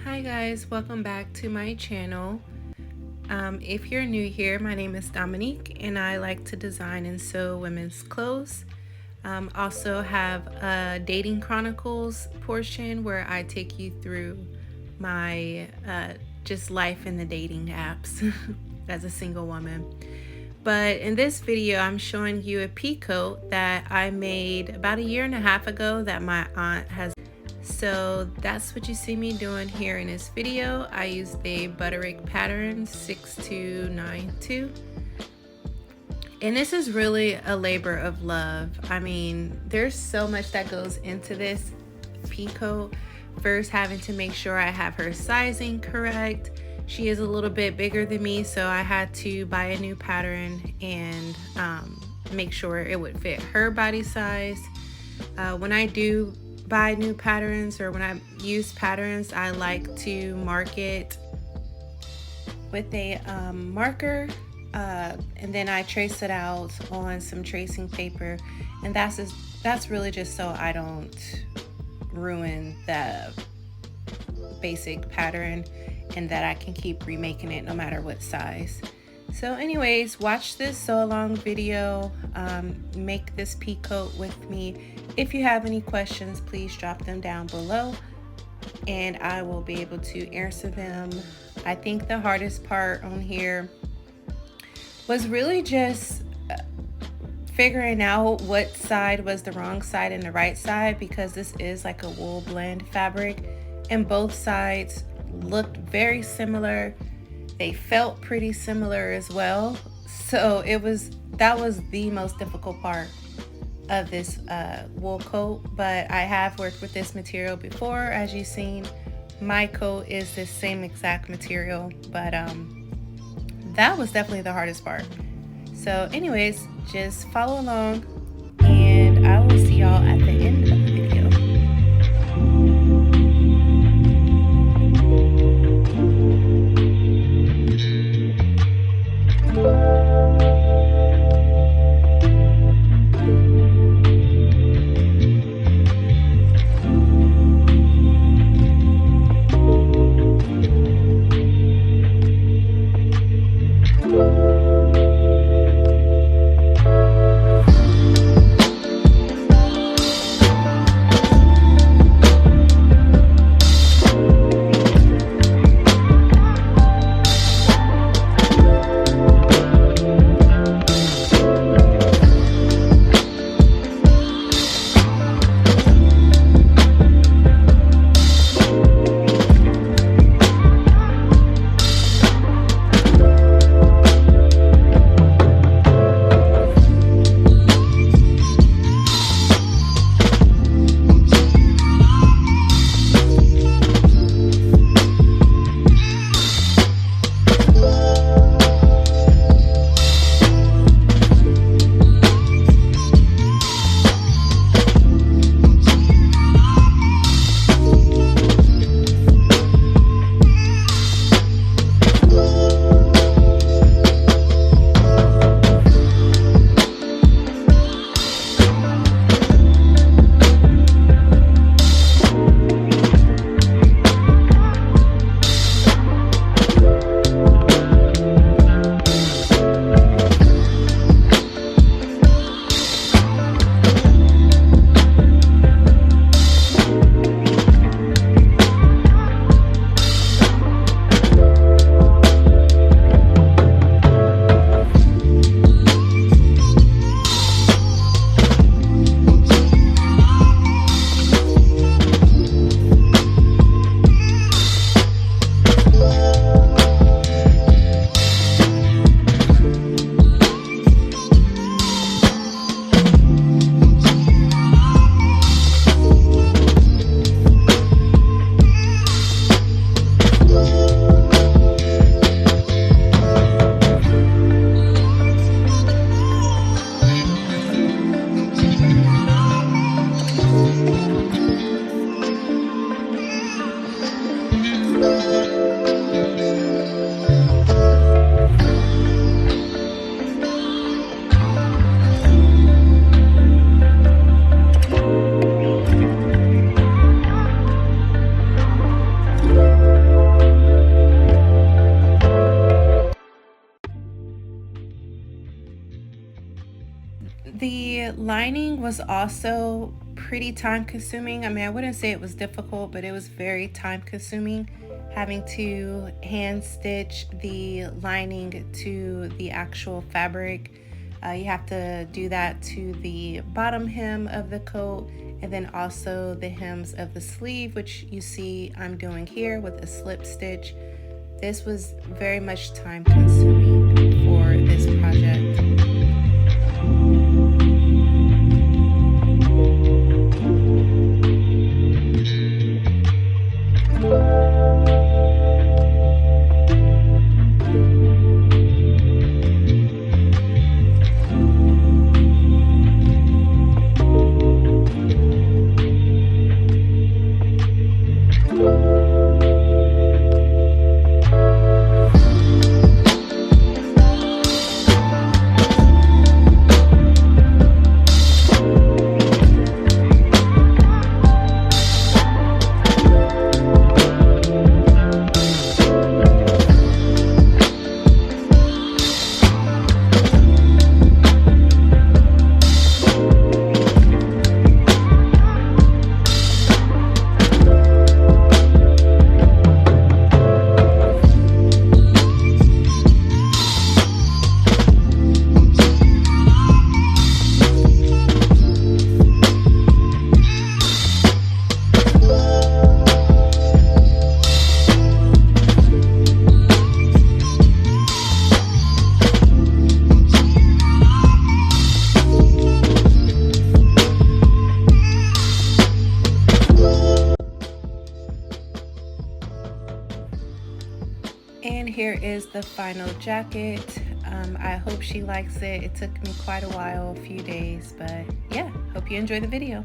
Hi guys, welcome back to my channel. If you're new here, my name is Dominique and I like to design and sew women's clothes. Also have a dating chronicles portion where I take you through my just life in the dating apps as a single woman. But in this video, I'm showing you a pea coat that I made about 1.5 years ago that my aunt has. So that's what you see me doing here in this video. I used the Butterick Pattern 6292. And this is really a labor of love. I mean, there's so much that goes into this pea coat. First, having to make sure I have her sizing correct. She is a little bit bigger than me, so I had to buy a new pattern and make sure it would fit her body size. When I do buy new patterns or when I use patterns, I like to mark it with a marker and then I trace it out on some tracing paper, and that's really just so I don't ruin the basic pattern and that I can keep remaking it no matter what size. So anyways, watch this sew along video, make this pea coat with me. If you have any questions, please drop them down below and I will be able to answer them. I think the hardest part on here was really just figuring out what side was the wrong side and the right side, because this is like a wool blend fabric and both sides looked very similar. They felt pretty similar as well. So that was the most difficult part of this wool coat. But I have worked with this material before. As you've seen, my coat is the same exact material, but that was definitely the hardest part. So anyways, just follow along and I will see y'all at the end of the video. The lining was also pretty time consuming. I mean, I wouldn't say it was difficult, but it was very time consuming having to hand stitch the lining to the actual fabric. You have to do that to the bottom hem of the coat and then also the hems of the sleeve, which you see I'm doing here with a slip stitch. This was very much time consuming for this project. And here is the final jacket. I hope she likes it. It took me quite a while, a few days, but yeah, hope you enjoy the video.